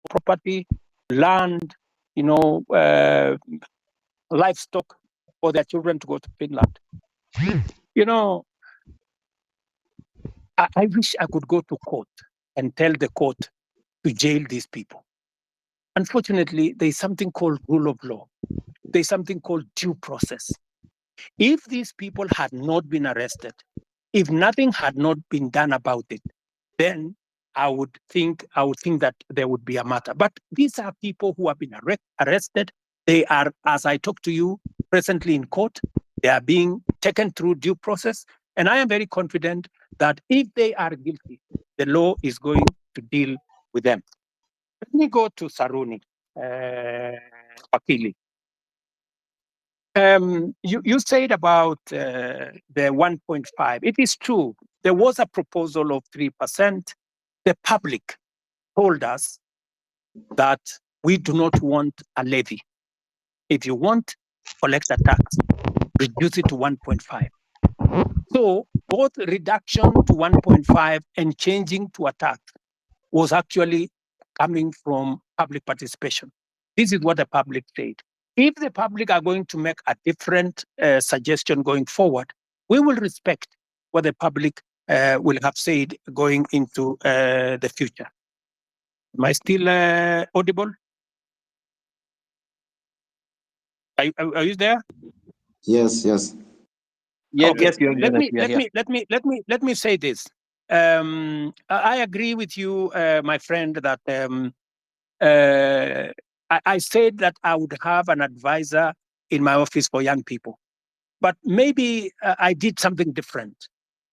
property, land, livestock for their children to go to Finland. I wish I could go to court and tell the court to jail these people. Unfortunately, there's something called rule of law. There's something called due process. If these people had not been arrested, if nothing had not been done about it, then I would think that there would be a matter. But these are people who have been arrested. They are, as I talk to you, presently in court. They are being taken through due process. And I am very confident that if they are guilty, the law is going to deal with them. Let me go to Saruni, Wakili. You said about the 1.5. It is true. There was a proposal of 3%. The public told us that we do not want a levy. If you want, collect a tax, reduce it to 1.5. So both reduction to 1.5 and changing to a tax was actually coming from public participation. This is what the public said. If the public are going to make a different suggestion going forward, we will respect what the public will have said going into the future. Am I still audible? Are you there? Yes. Yes, Okay. yes, you're Let me say this. I agree with you, my friend, that I said that I would have an advisor in my office for young people. But maybe I did something different.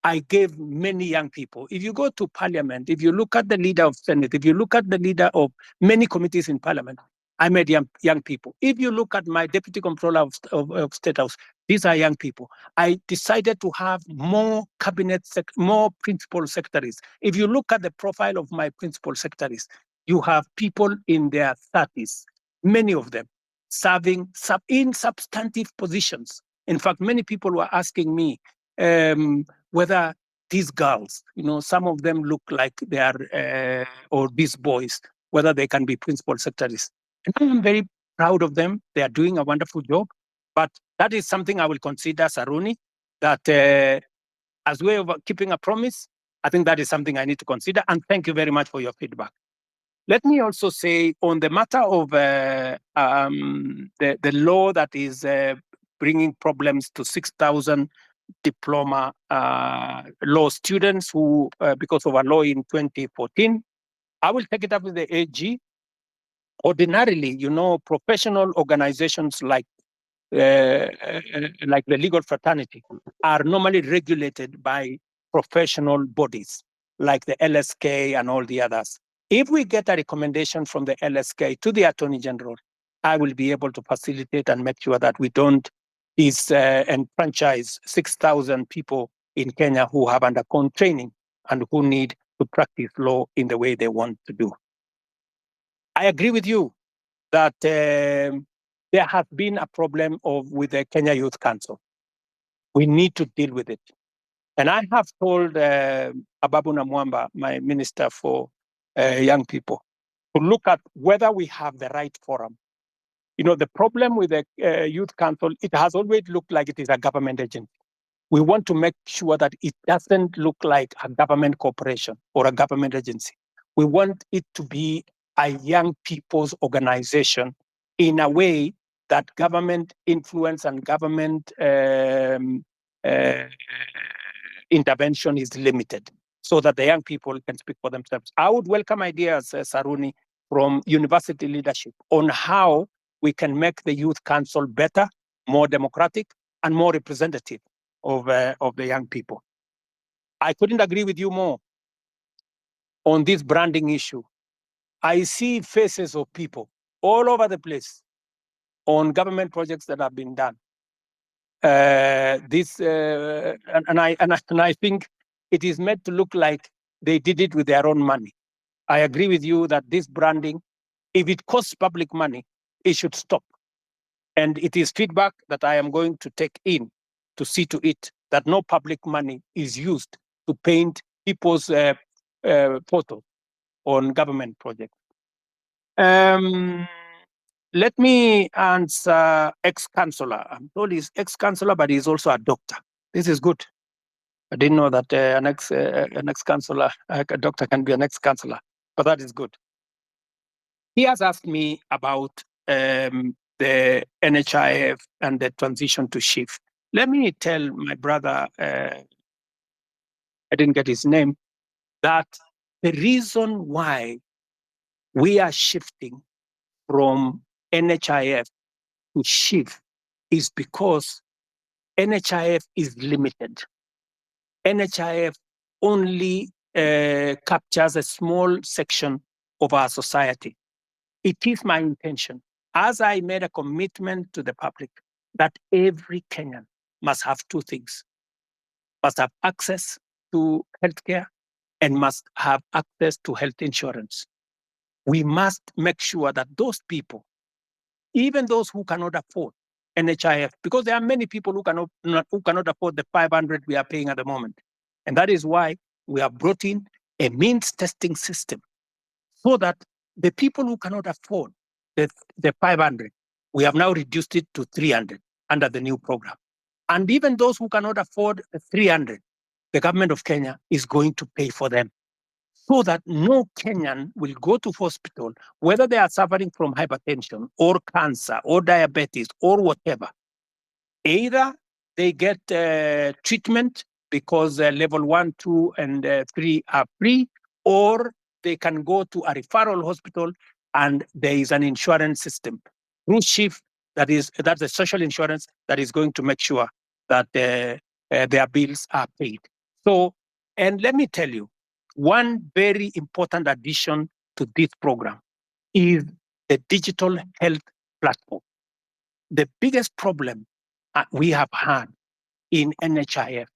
I gave many young people. If you go to parliament, if you look at the leader of Senate, if you look at the leader of many committees in parliament, I made young people. If you look at my deputy controller of State House, these are young people. I decided to have more more principal secretaries. If you look at the profile of my principal secretaries, you have people in their 30s, many of them serving in substantive positions. In fact, many people were asking me whether these girls, some of them look like they are, or these boys, whether they can be principal secretaries. And I am very proud of them. They are doing a wonderful job. But that is something I will consider, Saruni, that as a way of keeping a promise, I think that is something I need to consider. And thank you very much for your feedback. Let me also say on the matter of the law that is bringing problems to 6,000 diploma law students who, because of a law in 2014, I will take it up with the AG. Ordinarily, professional organizations like the legal fraternity are normally regulated by professional bodies like the LSK and all the others. If we get a recommendation from the LSK to the Attorney General, I will be able to facilitate and make sure that we don't enfranchise 6,000 people in Kenya who have undergone training and who need to practice law in the way they want to do. I agree with you that there has been a problem with the Kenya Youth Council. We need to deal with it. And I have told Ababu Namwamba, my minister for young people, to look at whether we have the right forum. The problem with the Youth Council, it has always looked like it is a government agency. We want to make sure that it doesn't look like a government corporation or a government agency. We want it to be a young people's organization in a way that government influence and government intervention is limited, so that the young people can speak for themselves. I would welcome ideas, Saruni, from university leadership on how we can make the Youth Council better, more democratic, and more representative of the young people. I couldn't agree with you more on this branding issue. I see faces of people all over the place on government projects that have been done. And I think it is made to look like they did it with their own money. I agree with you that this branding, if it costs public money, it should stop. And it is feedback that I am going to take in to see to it that no public money is used to paint people's photos on government projects. Let me answer ex-councillor. I'm told he's ex-councillor, but he's also a doctor. This is good. I didn't know that an ex-councillor, a doctor can be an ex-councillor, but that is good. He has asked me about the NHIF and the transition to SHIF. Let me tell my brother, I didn't get his name, that the reason why we are shifting from NHIF to SHIF is because NHIF is limited. NHIF only captures a small section of our society. It is my intention, as I made a commitment to the public, that every Kenyan must have two things: must have access to healthcare and must have access to health insurance. We must make sure that those people, even those who cannot afford NHIF, because there are many people who cannot afford the 500 we are paying at the moment. And that is why we have brought in a means testing system, so that the people who cannot afford the 500, we have now reduced it to 300 under the new program. And even those who cannot afford the 300, the government of Kenya is going to pay for them, so that no Kenyan will go to hospital, whether they are suffering from hypertension or cancer or diabetes or whatever. Either they get treatment because level 1, 2, and 3 are free, or they can go to a referral hospital and there is an insurance system through SHIF, that's a social insurance that is going to make sure that their bills are paid. So, and let me tell you, one very important addition to this program is the digital health platform. The biggest problem we have had in NHIF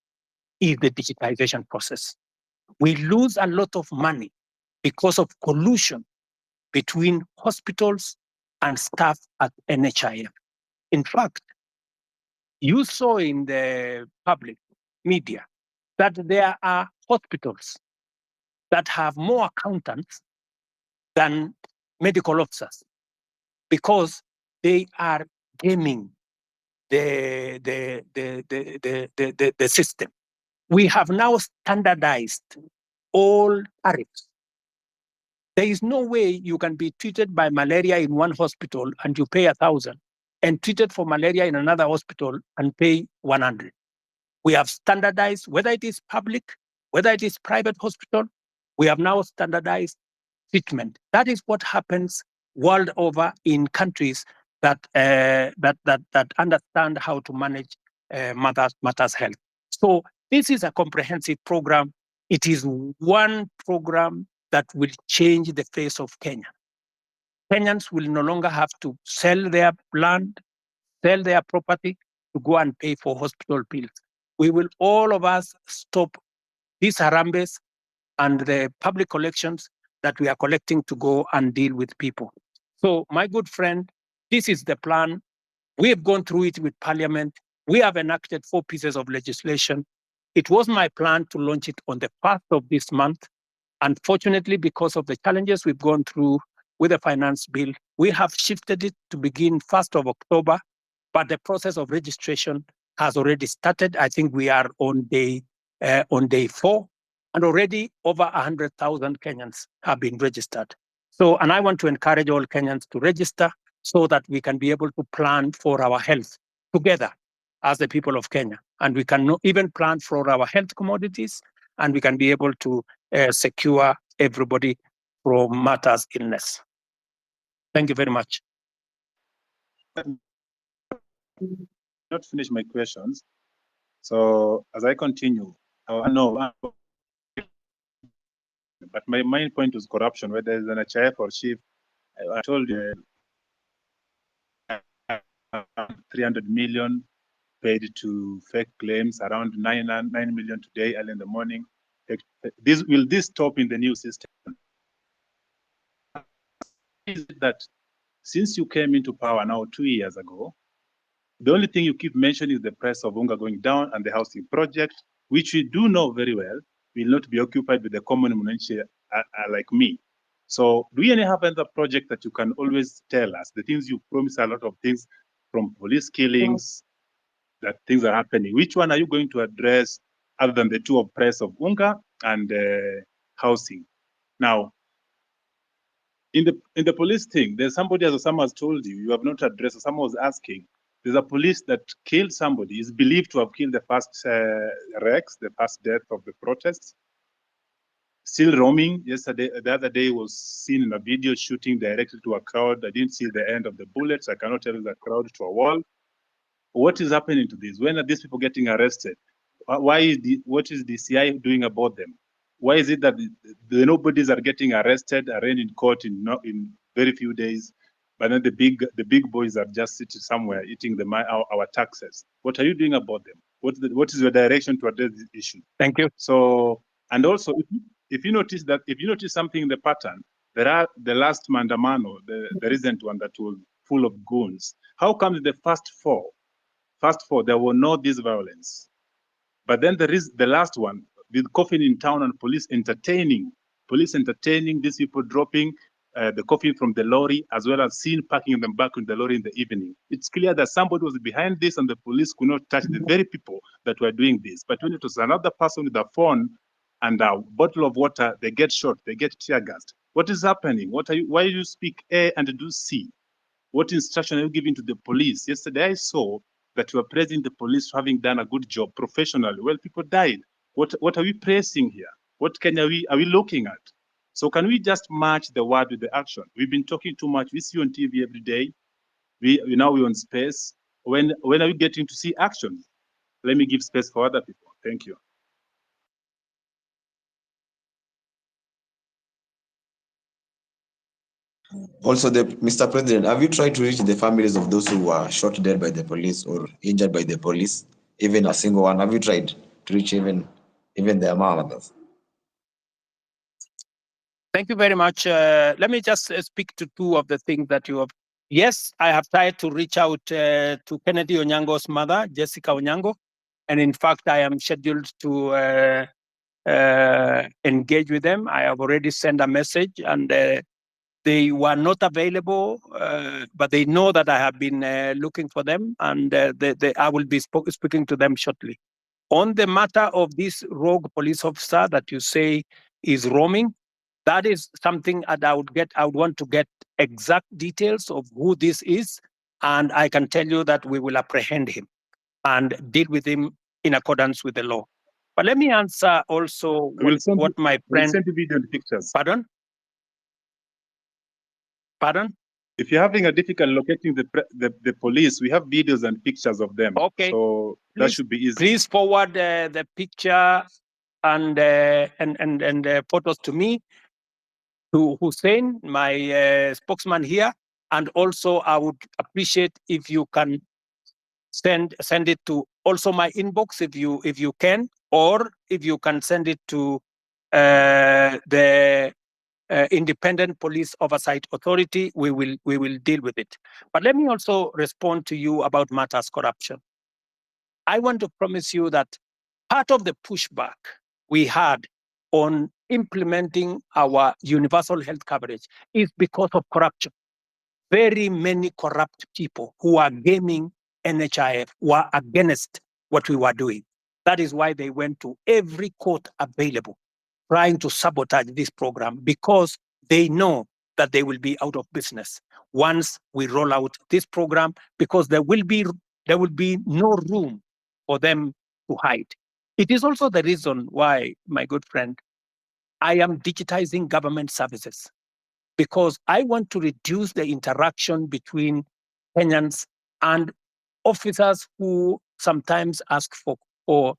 is the digitization process. We lose a lot of money because of collusion between hospitals and staff at NHIF. In fact, you saw in the public media that there are hospitals that have more accountants than medical officers, because they are gaming the system. We have now standardized all tariffs. There is no way you can be treated by malaria in one hospital and you pay 1,000, and treated for malaria in another hospital and pay 100. We have standardized, whether it is public, whether it is private hospital, we have now standardized treatment. That is what happens world over in countries that understand how to manage matters health. So this is a comprehensive program. It is one program that will change the face of Kenya. Kenyans will no longer have to sell their land, sell their property to go and pay for hospital bills. We will, all of us, stop these harambes and the public collections that we are collecting to go and deal with people. So, my good friend, this is the plan. We have gone through it with Parliament. We have enacted 4 pieces of legislation. It was my plan to launch it on the 1st of this month. Unfortunately, because of the challenges we've gone through with the finance bill, we have shifted it to begin 1st of October, but the process of registration has already started. I think we are on day 4, and already over 100,000 Kenyans have been registered. So, and I want to encourage all Kenyans to register so that we can be able to plan for our health together as the people of Kenya. And we can even plan for our health commodities, and we can be able to secure everybody from matters illness. Thank you very much. Not finish my questions. So as I continue, I know, but my main point was corruption, whether it's an NHIF or SHIF. I told you 300 million paid to fake claims, around 9 million today, early in the morning. Will this stop in the new system? Is that since you came into power now 2 years ago, the only thing you keep mentioning is the price of Unga going down and the housing project, which we do know very well will not be occupied with the common Mwananchi like me. So do you have another project that you can always tell us? The things you promise a lot of things, from police killings, that things are happening. Which one are you going to address other than the two of price of unga and housing? Now, in the police thing, there's somebody, as someone has told you, you have not addressed, or someone was asking, there's a police that killed somebody, is believed to have killed the first Rex, the first death of the protests. Still roaming. Yesterday, the other day, was seen in a video shooting directly to a crowd. I didn't see the end of the bullets. I cannot tell the crowd to a wall. What is happening to this? When are these people getting arrested? What is the CI doing about them? Why is it that the nobodies are getting arrested, arraigned in court in very few days, but then the big boys are just sitting somewhere eating our taxes? What are you doing about them? What is your direction to address this issue? Thank you. So, and also, if you notice something in the pattern, there are the last Mandamano, the recent one that was full of goons. How come the first four, there were no this violence? But then there is the last one, with coffin in town and police entertaining these people dropping the coffin from the lorry, as well as seen packing them back in the lorry in the evening. It's clear that somebody was behind this and the police could not touch the very people that were doing this. But when it was another person with a phone and a bottle of water, they get shot, they get tear gassed. What is happening? Why do you speak A and do C? What instruction are you giving to the police? Yesterday I saw that you are praising the police for having done a good job professionally. Well, people died. What are we praising here? What Kenya are we looking at? So can we just match the word with the action? We've been talking too much. We see you on TV every day. Now we're on space. When are we getting to see action? Let me give space for other people. Thank you. Also, Mr. President, have you tried to reach the families of those who were shot dead by the police or injured by the police? Even a single one? Have you tried to reach even their mothers? Thank you very much. Let me just speak to two of the things that you have. Yes, I have tried to reach out to Kennedy Onyango's mother, Jessica Onyango. And in fact, I am scheduled to engage with them. I have already sent a message, and they were not available, but they know that I have been looking for them, and I will be speaking to them shortly. On the matter of this rogue police officer that you say is roaming, that is something that I would want to get exact details of who this is, and I can tell you that we will apprehend him and deal with him in accordance with the law. But let me answer also what my friend... We'll send you video and pictures. Pardon? Pardon? If you're having a difficult locating the police, we have videos and pictures of them. Okay. So that should be easy. Please forward the picture and photos to me, to Hussein, my spokesman here, and also I would appreciate if you can send it to also my inbox if you can, or if you can send it to the Independent Police Oversight Authority. We will deal with it. But let me also respond to you about matters corruption. I want to promise you that part of the pushback we had on implementing our universal health coverage is because of corruption. Very many corrupt people who are gaming NHIF were against what we were doing. That is why they went to every court available, trying to sabotage this program, because they know that they will be out of business once we roll out this program, because there will be no room for them to hide. It is also the reason why, my good friend, I am digitizing government services, because I want to reduce the interaction between Kenyans and officers who sometimes ask for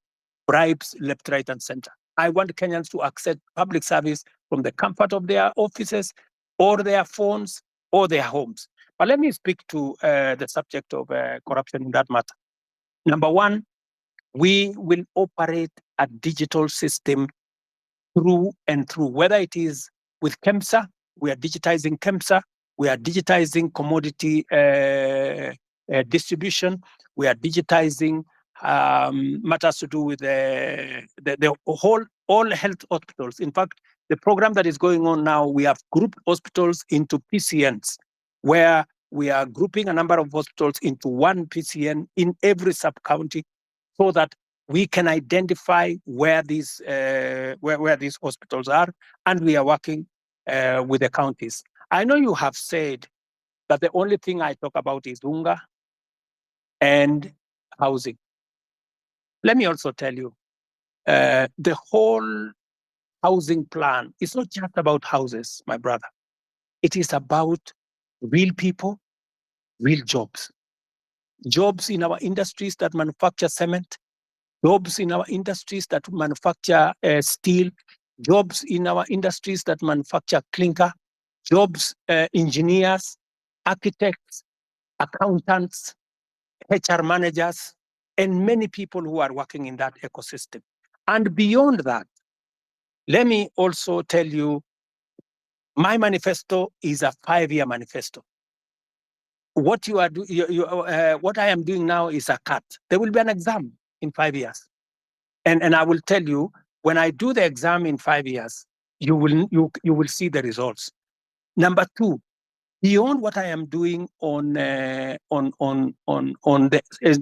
bribes left, right, and center. I want Kenyans to access public service from the comfort of their offices or their phones or their homes. But let me speak to the subject of corruption in that matter. Number one, we will operate a digital system through and through, whether it is with KEMSA, we are digitizing KEMSA, we are digitizing commodity distribution, we are digitizing matters to do with all health hospitals. In fact, The program that is going on now, we have grouped hospitals into PCNs, where we are grouping a number of hospitals into one PCN in every sub-county so that we can identify where these hospitals are, and we are working with the counties. I know you have said that the only thing I talk about is unga and housing. Let me also tell you, the whole housing plan is not just about houses, my brother. It is about real people, real jobs. Jobs in our industries that manufacture cement, jobs in our industries that manufacture steel, jobs in our industries that manufacture clinker, jobs, engineers, architects, accountants, HR managers, and many people who are working in that ecosystem. And beyond that, let me also tell you, my manifesto is a 5-year manifesto. What what I am doing now is a cut. There will be an exam in 5 years. And I will tell you, when I do the exam in 5 years, you will see the results. Number two, beyond what I am doing on the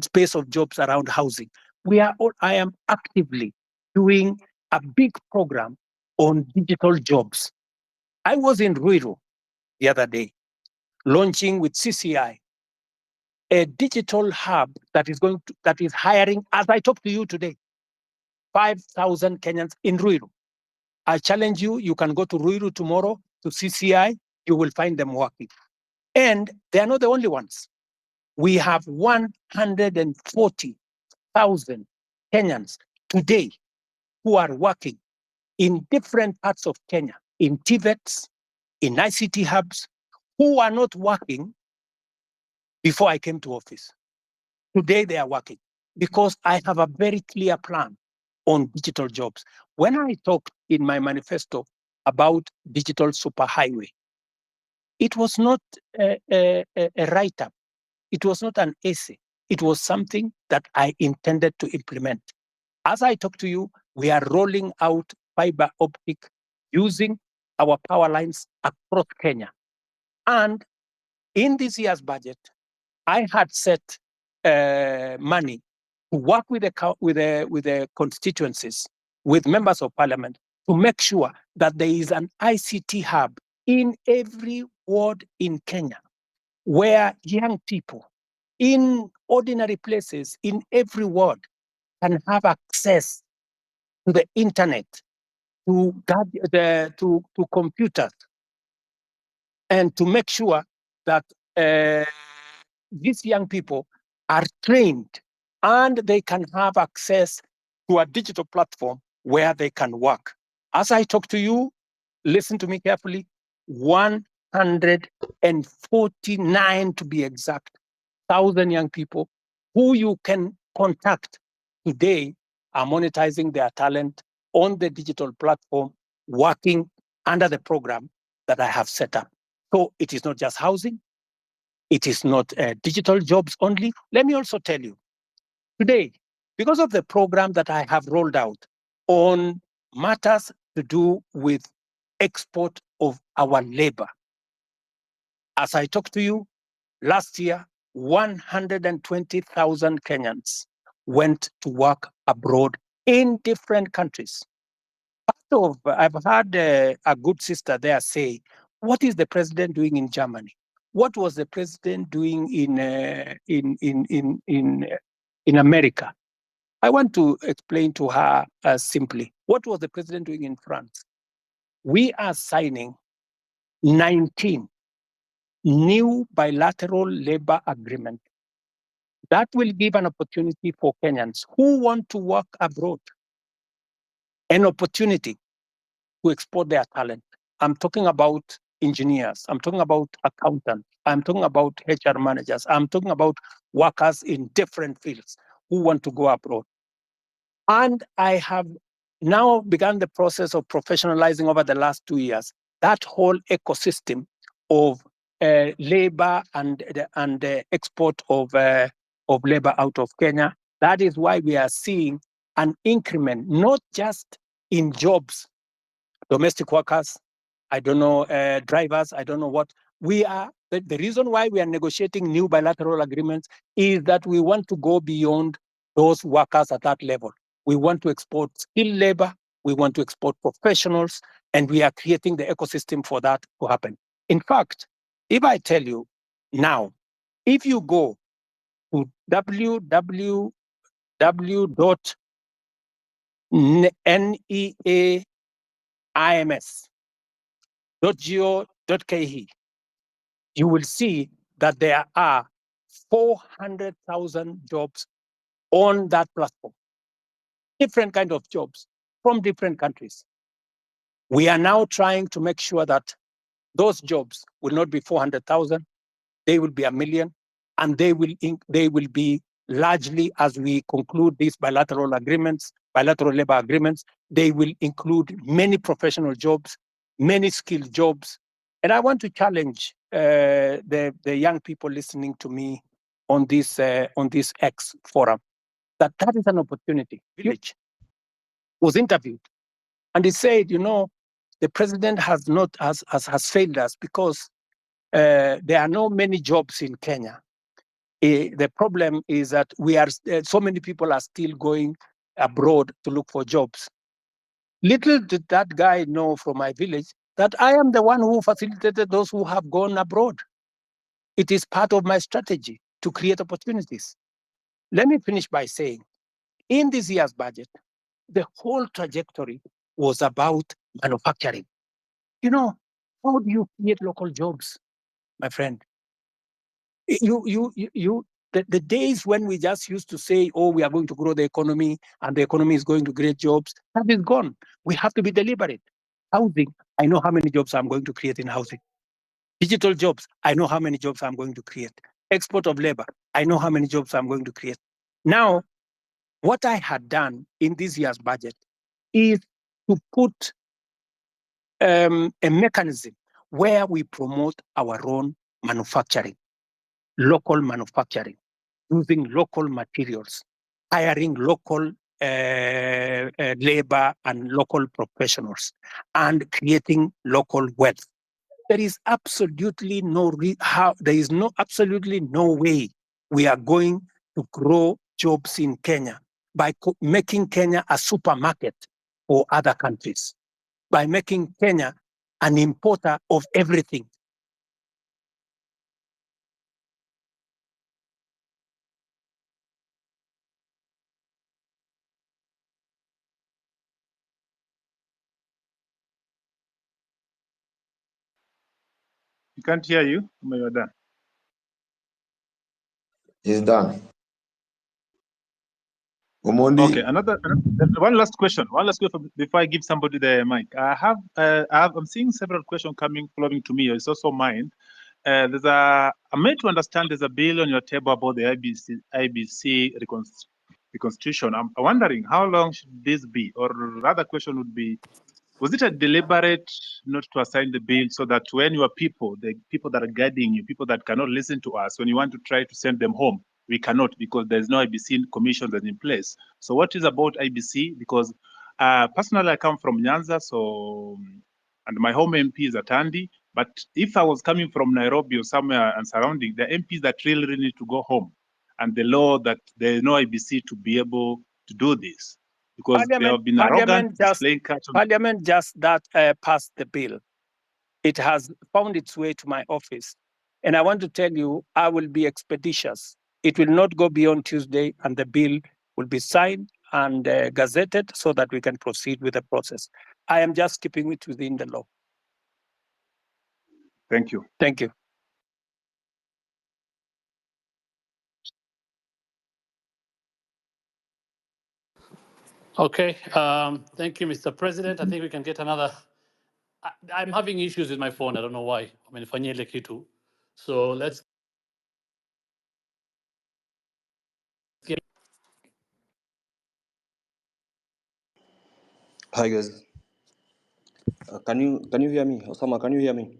space of jobs around housing, I am actively doing a big program on digital jobs. I was in Ruiru the other day, launching with CCI a digital hub that is hiring, as I talk to you today, 5,000 Kenyans in Ruiru. I challenge you, you can go to Ruiru tomorrow to CCI, you will find them working. And they are not the only ones. We have 140,000 Kenyans today who are working in different parts of Kenya, in TVETs, in ICT hubs, who are not working before I came to office. Today they are working because I have a very clear plan on digital jobs. When I talked in my manifesto about digital superhighway, it was not a write-up. It was not an essay. It was something that I intended to implement. As I talk to you, we are rolling out fiber optic using our power lines across Kenya. And in this year's budget, I had set money to work with the constituencies, with members of parliament, to make sure that there is an ICT hub in every ward in Kenya, where young people in ordinary places in every ward can have access to the internet, to computers, and to make sure that these young people are trained and they can have access to a digital platform where they can work. As I talk to you, listen to me carefully, 149 to be exact, 1,000 young people who you can contact today are monetizing their talent on the digital platform, working under the program that I have set up. So it is not just housing, it is not digital jobs only. Let me also tell you, today, because of the program that I have rolled out on matters to do with export of our labor, as I talk to you, last year, 120,000 Kenyans went to work abroad in different countries. I've had a good sister there say, what is the president doing in Germany? What was the president doing in America? I want to explain to her simply, what was the president doing in France? We are signing 19 new bilateral labor agreements that will give an opportunity for Kenyans who want to work abroad, an opportunity to export their talent. I'm talking about engineers, I'm talking about accountants, I'm talking about HR managers, I'm talking about workers in different fields who want to go abroad. And I have now begun the process of professionalizing over the last 2 years that whole ecosystem of labor and the export of labor out of Kenya. That is why we are seeing an increment, not just in jobs domestic workers, I don't know, drivers, I don't know what. We are, the reason why we are negotiating new bilateral agreements is that we want to go beyond those workers at that level. We want to export skilled labor, we want to export professionals, and we are creating the ecosystem for that to happen. In fact, if I tell you now, if you go to www.neaims.go.ke, you will see that there are 400,000 jobs on that platform, different kind of jobs from different countries. We are now trying to make sure that those jobs will not be 400,000, they will be 1 million, and they will be largely, as we conclude these bilateral agreements, bilateral labor agreements, they will include many professional jobs, many skilled jobs. And I want to challenge the young people listening to me on this X forum, that is an opportunity. Village was interviewed, and he said, the president has failed us because there are not many jobs in Kenya. The problem is that so many people are still going abroad to look for jobs. Little did that guy know from my village that I am the one who facilitated those who have gone abroad. It is part of my strategy to create opportunities. Let me finish by saying, in this year's budget, the whole trajectory was about manufacturing. How do you create local jobs, my friend? The days when we just used to say, oh, we are going to grow the economy and the economy is going to create jobs, that is gone. We have to be deliberate. Housing, I know how many jobs I'm going to create in housing. Digital jobs, I know how many jobs I'm going to create. Export of labor, I know how many jobs I'm going to create. Now, what I had done in this year's budget is to put a mechanism where we promote our own manufacturing, local manufacturing, using local materials, hiring local labor and local professionals, and creating local wealth. There is absolutely absolutely no way we are going to grow jobs in Kenya by making Kenya a supermarket for other countries, by making Kenya an importer of everything. We can't hear you. You're done. He's done. Omondi. Okay, one last question. One last question before I give somebody the mic. I'm seeing several questions flowing to me. It's also mine. I'm made to understand there's a bill on your table about the IBC reconstitution. I'm wondering how long should this be? Or rather question would be, was it a deliberate not to assign the bill so that when your people, the people that are guiding you, people that cannot listen to us, when you want to try to send them home, we cannot because there's no IBC commission that's in place. So what is about IBC? Because personally, I come from Nyanza, and my home MP is at Andi. But if I was coming from Nairobi or somewhere and surrounding, the MPs that really need to go home, and the law that there is no IBC to be able to do this. Because they have been arrogant, displaying Parliament just passed the bill. It has found its way to my office. And I want to tell you, I will be expeditious. It will not go beyond Tuesday, and the bill will be signed and gazetted so that we can proceed with the process. I am just keeping it within the law. Thank you. Thank you. Okay, thank you, Mr. President. I think we can get another. I'm having issues with my phone. I don't know why. So let's get. Hi guys. Can you hear me? Osama, can you hear me?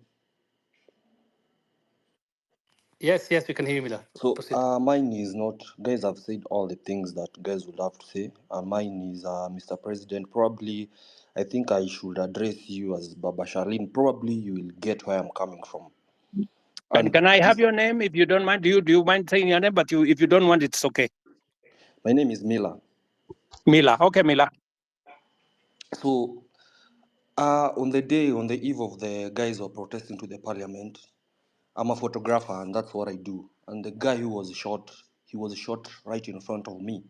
Yes, we can hear you, Mila. So Proceed. mine is not, guys have said all the things that guys would have to say. Mine is Mr. President. Probably, I think I should address you as Baba Sharlin. Probably you will get where I'm coming from. And Can I this, have your name if you don't mind? Do you mind saying your name? But if you don't want, it's okay. my name is Mila. Mila. Okay, Mila. So on the eve of the guys who are protesting to the parliament, I'm a photographer and that's what I do. And the guy who was shot, he was shot right in front of me.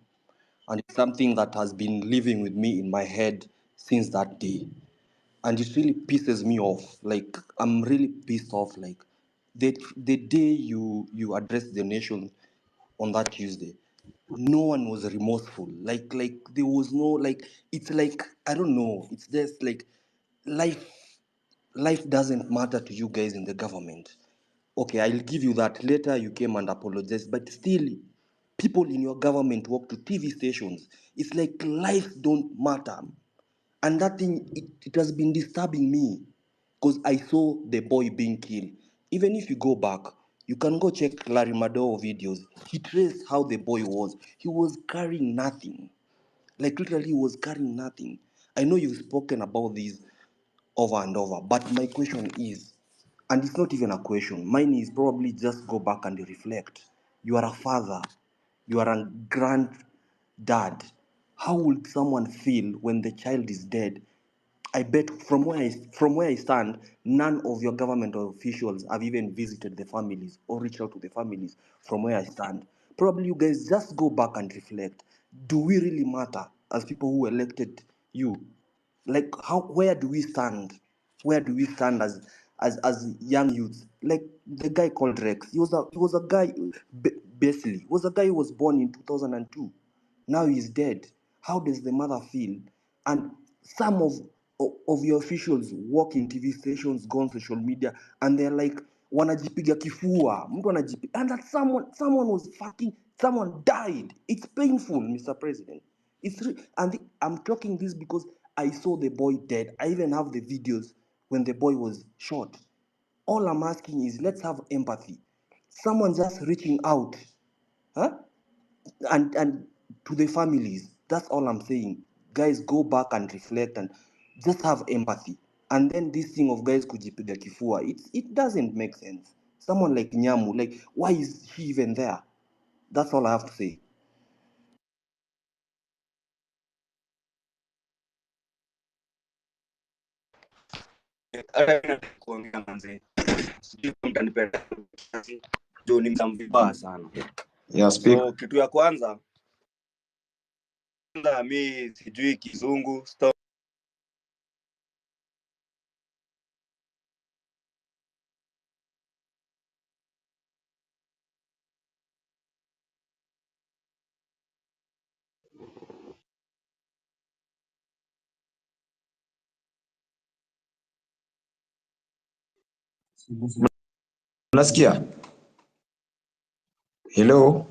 And it's something that has been living with me in my head since that day. And it really pisses me off. Like, I'm really pissed off. Like, the day you addressed the nation on that Tuesday, no one was remorseful. Like there was no, like, it's like, I don't know. It's just like life life doesn't matter to you guys in the government. Okay, I'll give you that. Later you came and apologized, but still, people in your government walk to TV stations. It's like life don't matter. And that thing, it has been disturbing me because I saw the boy being killed. Even if you go back, you can go check Larry Madowo videos. He traced how the boy was. He was carrying nothing. Like literally, he was carrying nothing. I know you've spoken about this over and over, but my question is, and it's not even a question, mine is probably just go back and reflect. You are a father, you are a granddad. How would someone feel when the child is dead? I bet from where I stand, none of your government officials have even visited the families or reached out to the families from where I stand. Probably you guys just go back and reflect. Do we really matter as people who elected you? Like how where do we stand? Where do we stand as young youths? Like the guy called Rex. He was a guy basically. He was a guy who was born in 2002. Now he's dead. How does the mother feel? And some of your officials work in TV stations, go on social media, and they're like, wanajipiga kifua, mtu anajipiga, and that someone was fucking, someone died. It's painful, Mr. President. I'm talking this because I saw the boy dead. I even have the videos when the boy was shot. All I'm asking is let's have empathy. Someone just reaching out, huh? And to the families, that's all I'm saying. Guys, go back and reflect and just have empathy. And then this thing of guys kujipiga kifua, it doesn't make sense. Someone like Nyamu, like why is he even there? That's all I have to say. Kuongea manze, sijui kama mtanipenda kiasi, juu ni mvibaya sana. Yeah, speak. So kitu ya kwanza mi sijui kizungu stop. Unasikia? Hello?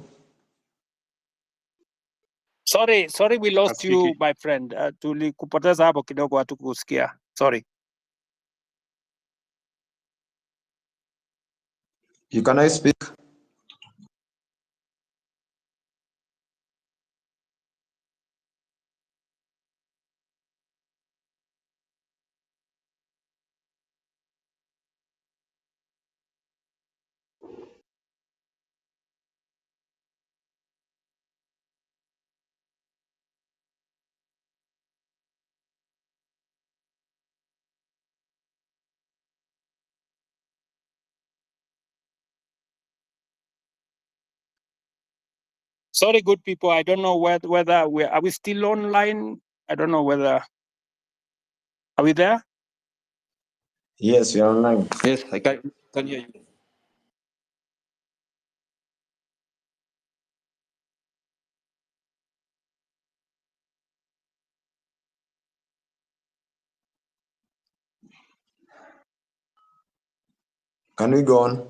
Sorry, we lost you, Speaking. my friend. Tulikupoteza hapo kidogo, hatukusikia. Sorry. You can I speak? Sorry, good people. I don't know whether are we still online? I don't know whether are we there? Yes, we are online. Yes, I can hear you. Can we go on?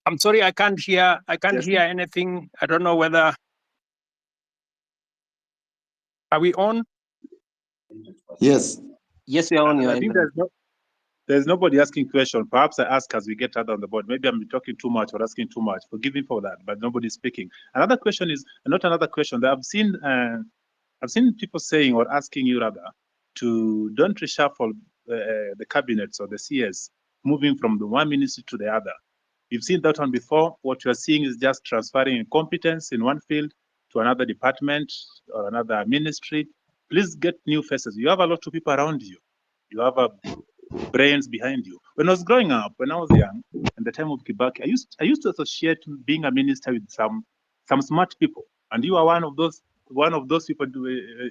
I'm sorry, I can't hear. I can't Yes. hear anything. I don't know whether. Are we on? Yes. Yes, you're on your I end. think there's nobody asking question. Perhaps I ask as we get other on the board. Maybe I'm talking too much or asking too much. Forgive me for that, but nobody's speaking. Another question is not another question that I've seen people saying or asking you rather to don't reshuffle the cabinets or the CS, moving from the one ministry to the other. You've seen that one before. What you're seeing is just transferring competence in one field to another department or another ministry. Please get new faces. You have a lot of people around you. You have brains behind you. When I was growing up, when I was young, in the time of Kibaki, I used to associate being a minister with some smart people, and you are one of those people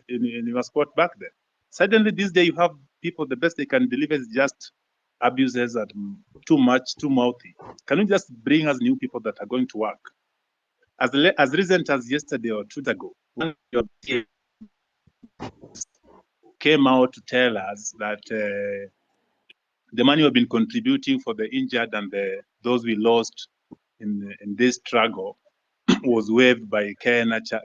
in your spot back then. Suddenly, this day, you have people. The best they can deliver is just abuses and too much, too mouthy. Can you just bring us new people that are going to work? As recent as yesterday or 2 days ago, one of your peers came out to tell us that the money we've been contributing for the injured and those we lost in this struggle was waived by Kenyatta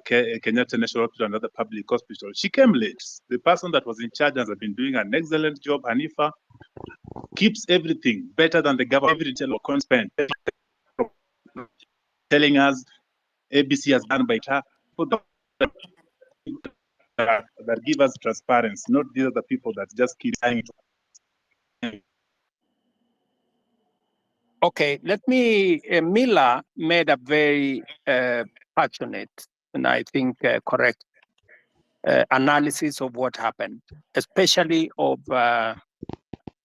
National Hospital and other public hospitals. She came late. The person that was in charge has been doing an excellent job. Hanifa keeps everything better than the government. Every detail of spend, telling us ABC has done by her. That give us transparency, not these are the people that just keep saying it. Okay, let me. Mila made a very passionate and I think correct analysis of what happened, especially of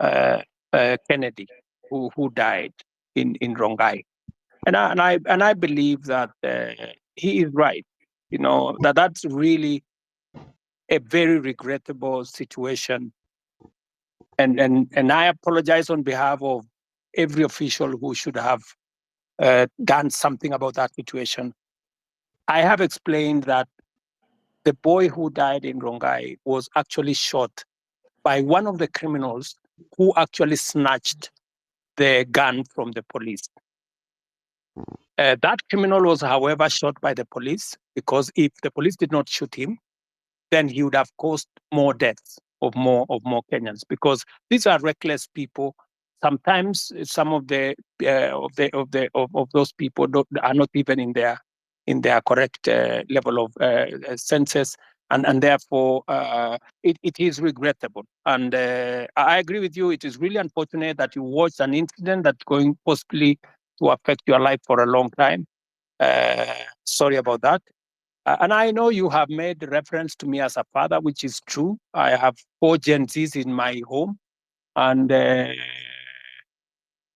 Kennedy, who died in Rongai, and I believe that he is right. You know that's really a very regrettable situation, and I apologize on behalf of every official who should have done something about that situation. I have explained that the boy who died in Rongai was actually shot by one of the criminals who actually snatched the gun from the police. That criminal was, however, shot by the police because if the police did not shoot him, then he would have caused more deaths of more Kenyans because these are reckless people. Sometimes some of those people are not even in their correct level of senses, and therefore it is regrettable. And I agree with you. It is really unfortunate that you watched an incident that's going possibly to affect your life for a long time. Sorry about that. And I know you have made reference to me as a father, which is true. I have 4 Gen Zs in my home, and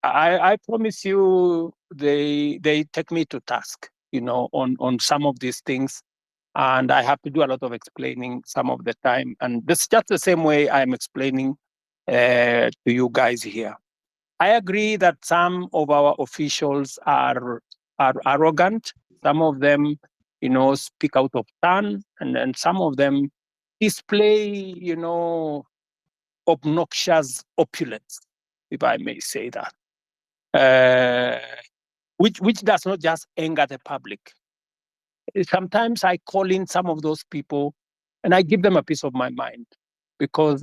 I promise you, they take me to task, on some of these things, and I have to do a lot of explaining some of the time. And this is just the same way I'm explaining to you guys here. I agree that some of our officials are arrogant. Some of them, speak out of turn, and some of them display, obnoxious opulence, if I may say that, which does not just anger the public. Sometimes I call in some of those people, and I give them a piece of my mind, because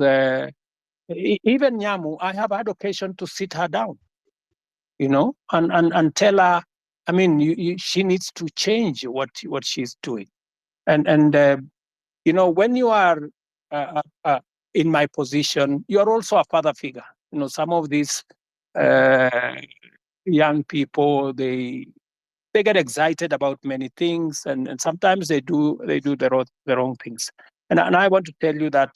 even Nyamu, I have had occasion to sit her down, and tell her, I mean, she needs to change what she's doing. And when you are in my position, you are also a father figure. Some of these young people, they get excited about many things, and sometimes they do the wrong things. And I want to tell you that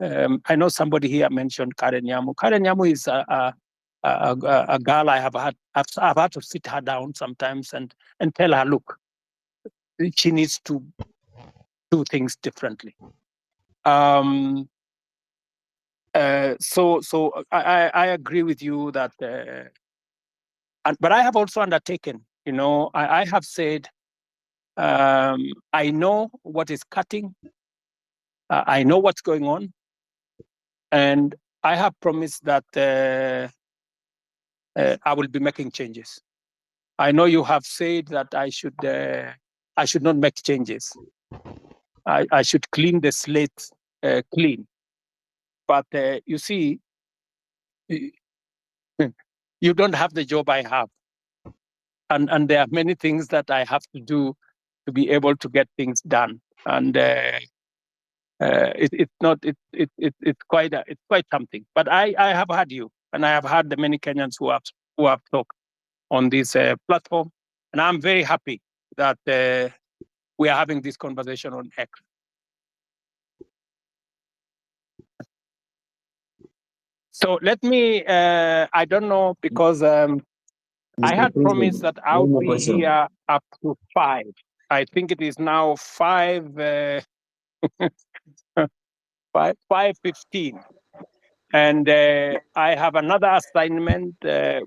I know somebody here mentioned Karen Nyamu. Karen Nyamu is a girl I've had to sit her down sometimes and tell her, look, she needs to do things differently. So I agree with you that, but I have also undertaken, I have said, I know what is cutting, I know what's going on, and I have promised that I will be making changes. I know you have said that I should not make changes. I should clean the slate clean. But you see, you don't have the job I have. And there are many things that I have to do to be able to get things done. And it's quite something. But I have had you, and I have had the many Kenyans who have talked on this platform, and I'm very happy that we are having this conversation on X. So let me, I don't know, because I had promised that I would be here up to 5. I think it is now 5:15. And I have another assignment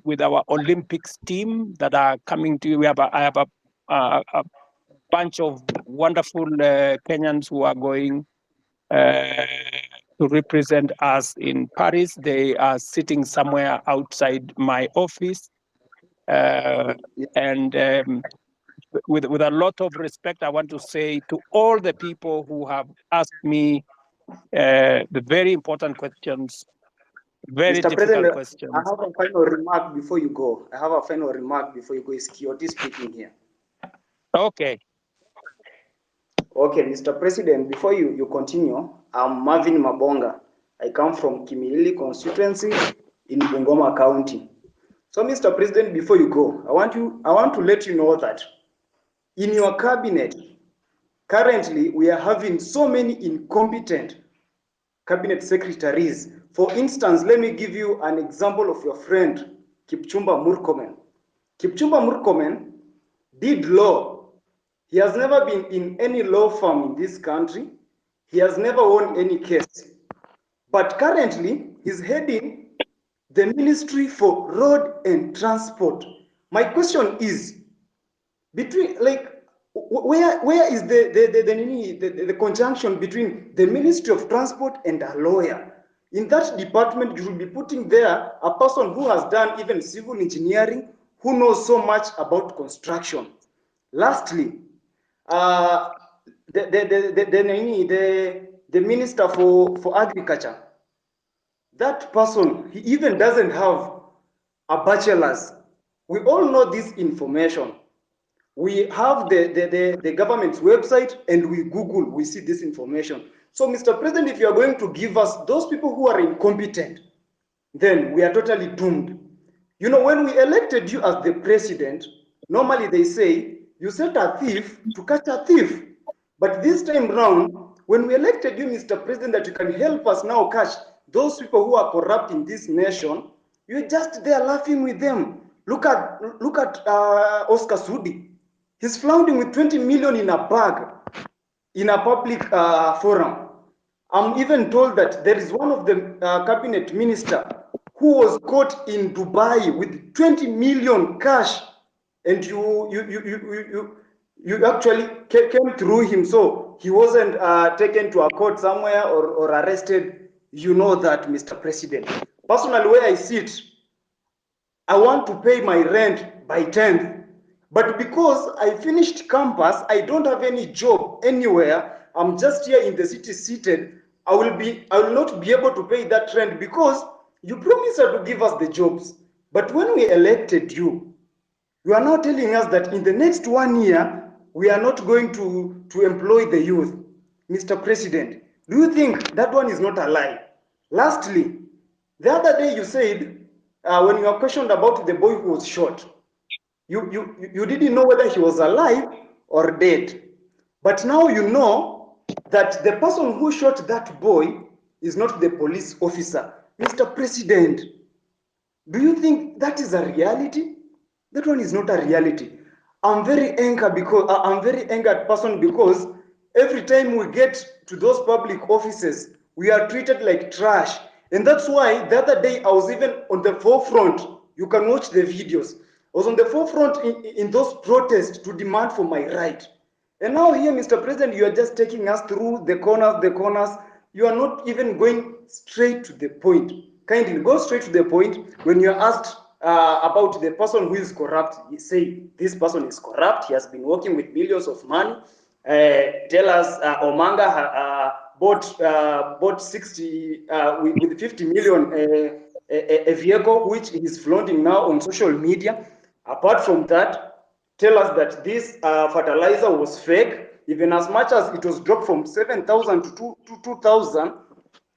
with our Olympics team that are coming to you. I have a bunch of wonderful Kenyans who are going to represent us in Paris. They are sitting somewhere outside my office. And with a lot of respect, I want to say to all the people who have asked me the very important questions, very Mr. difficult President, questions. I have a final remark before you go. It's Kioti speaking here. Okay. Okay, Mr. President, before you continue, I'm Marvin Mabonga. I come from Kimilili constituency in Bungoma County. So, Mr. President, before you go, I want to let you know that in your cabinet, currently we are having so many incompetent cabinet secretaries. For instance, let me give you an example of your friend, Kipchumba Murkomen. Kipchumba Murkomen did law. He has never been in any law firm in this country. He has never won any case. But currently, he's heading the Ministry for Road and Transport. My question is, between where is the conjunction between the Ministry of Transport and a lawyer? In that department, you should be putting there a person who has done even civil engineering, who knows so much about construction. Lastly, the Minister for Agriculture, that person, he even doesn't have a bachelor's. We all know this information. We have the government's website and we Google, we see this information. So, Mr. President, if you are going to give us those people who are incompetent, then we are totally doomed. You know, when we elected you as the president, normally they say, you set a thief to catch a thief. But this time round, when we elected you, Mr. President, that you can help us now catch those people who are corrupt in this nation, you're just there laughing with them. Look at Oscar Sudi. He's flaunting with 20 million in a bag in a public forum. I'm even told that there is one of the cabinet minister who was caught in Dubai with 20 million cash, and you actually came through him, so he wasn't taken to a court somewhere or arrested. You know that, Mr. President. Personally, where I sit, I want to pay my rent by 10th. But because I finished campus, I don't have any job anywhere. I'm just here in the city seated. I will not be able to pay that rent because you promised to give us the jobs. But when we elected you, you are now telling us that in the next 1 year, we are not going to employ the youth. Mr. President, do you think that one is not a lie? Lastly, the other day you said, when you were questioned about the boy who was shot, you didn't know whether he was alive or dead. But now you know that the person who shot that boy is not the police officer. Mr. President, do you think that is a reality? That one is not a reality. I'm very angered person because every time we get to those public offices, we are treated like trash. And that's why the other day I was even on the forefront. You can watch the videos. I was on the forefront in those protests to demand for my right. And now here, Mr. President, you are just taking us through the corners. You are not even going straight to the point. Kindly go straight to the point. When you are asked about the person who is corrupt. You say this person is corrupt. He has been working with millions of money. Tell us, Omanga bought 60 with 50 million a vehicle which he is flaunting now on social media. Apart from that, tell us that this fertilizer was fake. Even as much as it was dropped from 7,000 to 2,000,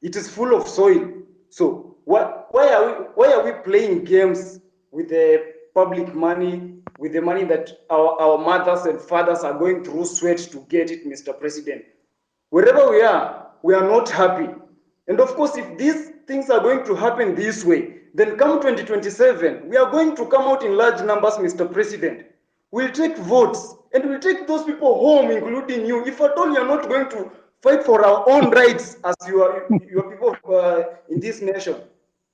it is full of soil. So why are we playing games with the public money, with the money that our mothers and fathers are going through sweat to get it, Mr. President? Wherever we are not happy. And of course, if these things are going to happen this way, then come 2027, we are going to come out in large numbers, Mr. President. We'll take votes and we'll take those people home, including you. If at all you're not going to fight for our own rights as your people in this nation.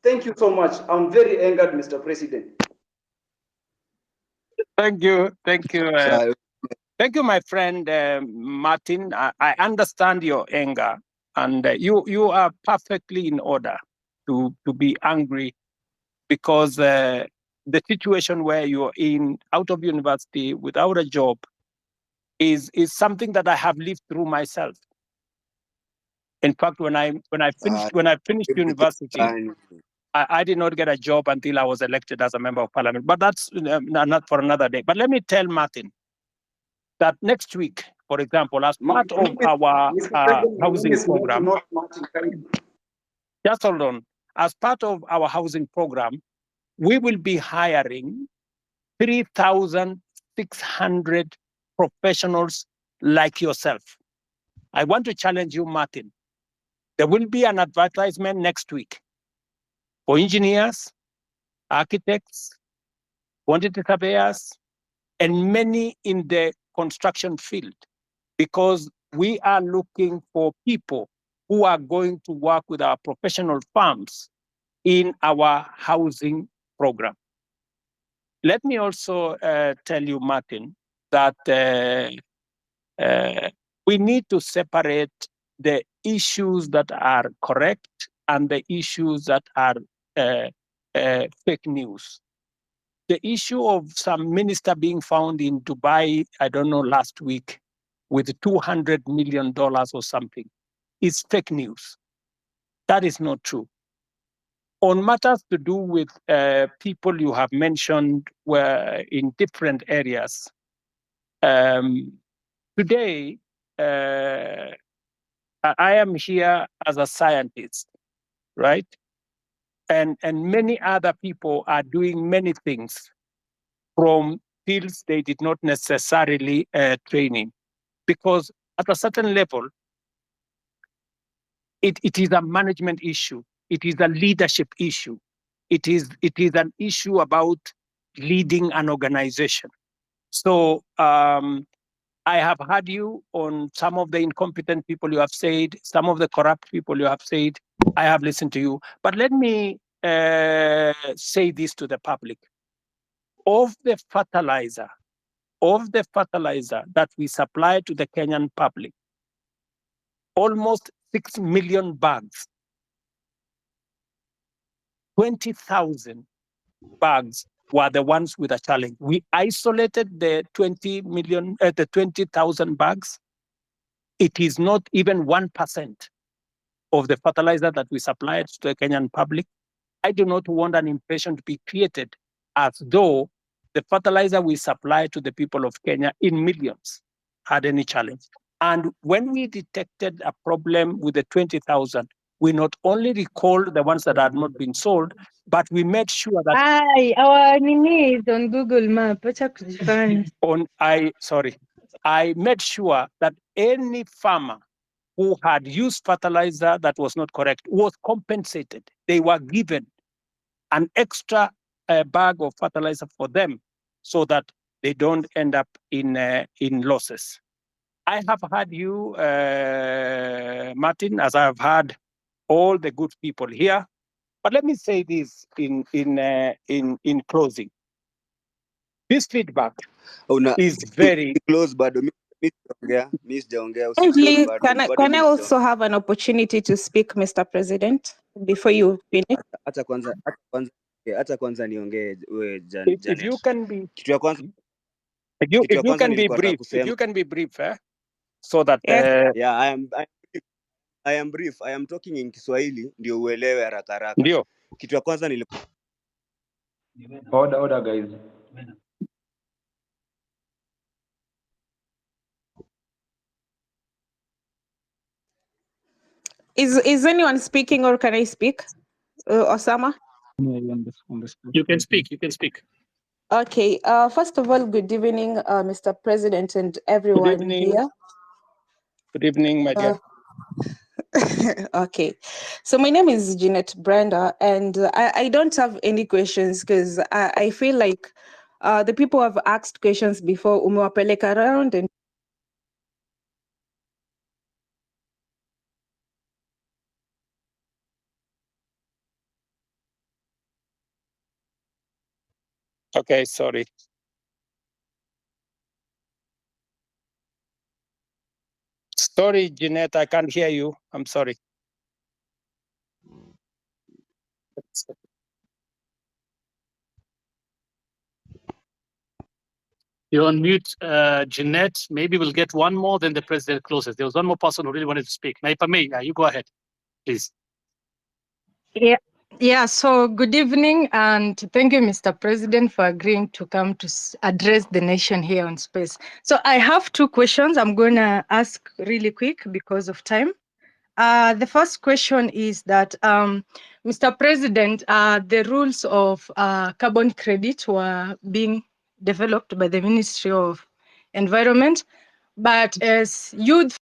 Thank you so much. I'm very angered, Mr. President. Thank you. Thank you. So, Thank you, my friend Martin. I understand your anger, and you are perfectly in order to be angry, because the situation where you're out of university without a job is something that I have lived through myself. In fact, when I finished university, I did not get a job until I was elected as a member of parliament. But that's not for another day. But let me tell Martin that next week, for example, as part of our housing program, just hold on. As part of our housing program, we will be hiring 3,600 professionals like yourself. I want to challenge you, Martin. There will be an advertisement next week for engineers, architects, quantity surveyors, and many in the construction field, because we are looking for people who are going to work with our professional firms in our housing program. Let me also tell you, Martin, that we need to separate the issues that are correct and the issues that are fake news. The issue of some minister being found in Dubai, I don't know, last week, with $200 million or something, is fake news. That is not true. On matters to do with people you have mentioned were in different areas, today, I am here as a scientist, right? And many other people are doing many things from fields they did not necessarily train in, because at a certain level, it is a management issue. It is a leadership issue. It is an issue about leading an organization. So I have heard you on some of the incompetent people you have said, some of the corrupt people you have said. I have listened to you. But let me say this to the public. Of the fertilizer that we supply to the Kenyan public, almost 6 million bags, 20,000 bags were the ones with a challenge. We isolated the 20,000 bags. It is not even 1% of the fertilizer that we supplied to the Kenyan public. I do not want an impression to be created as though the fertilizer we supply to the people of Kenya in millions had any challenge. And when we detected a problem with the 20,000, we not only recalled the ones that had not been sold, but we made sure that our Nini is on Google Map. I made sure that any farmer who had used fertilizer that was not correct was compensated. They were given an extra bag of fertilizer for them so that they don't end up in losses. I have heard you, Martin, as I have heard all the good people here. But let me say this in closing. This feedback is very close, but Kindly, can I also have an opportunity to speak, Mr. President, before you finish? Acha kwanza niongee we If you Janet. can be, Kitu ya kwanza if you can be nilikuwa nataka brief, if kusema. you can be brief, so that Yes. Yeah, I am brief. I am talking in Kiswahili ndio uelewe haraka haraka. ndio. Kitu ya kwanza Order, guys. Is anyone speaking or can I speak? Osama? You can speak. You can speak. Okay. First of all, good evening, Mr. President and everyone evening. here. Good evening, my dear. Okay. So my name is Jeanette Brenda, and I don't have any questions because I feel like the people have asked questions before, umewapeleka around and Okay, sorry. Sorry, Jeanette, I can't hear you. I'm sorry. You're on mute, Jeanette. Maybe we'll get one more, then the president closes. There was one more person who really wanted to speak. Now, if I may, you go ahead, please. Yeah, so good evening and thank you, Mr. President, for agreeing to come to address the nation here on space. So I have two questions I'm going to ask really quick because of time. The first question is that, Mr. President, the rules of carbon credit were being developed by the Ministry of Environment, but as youth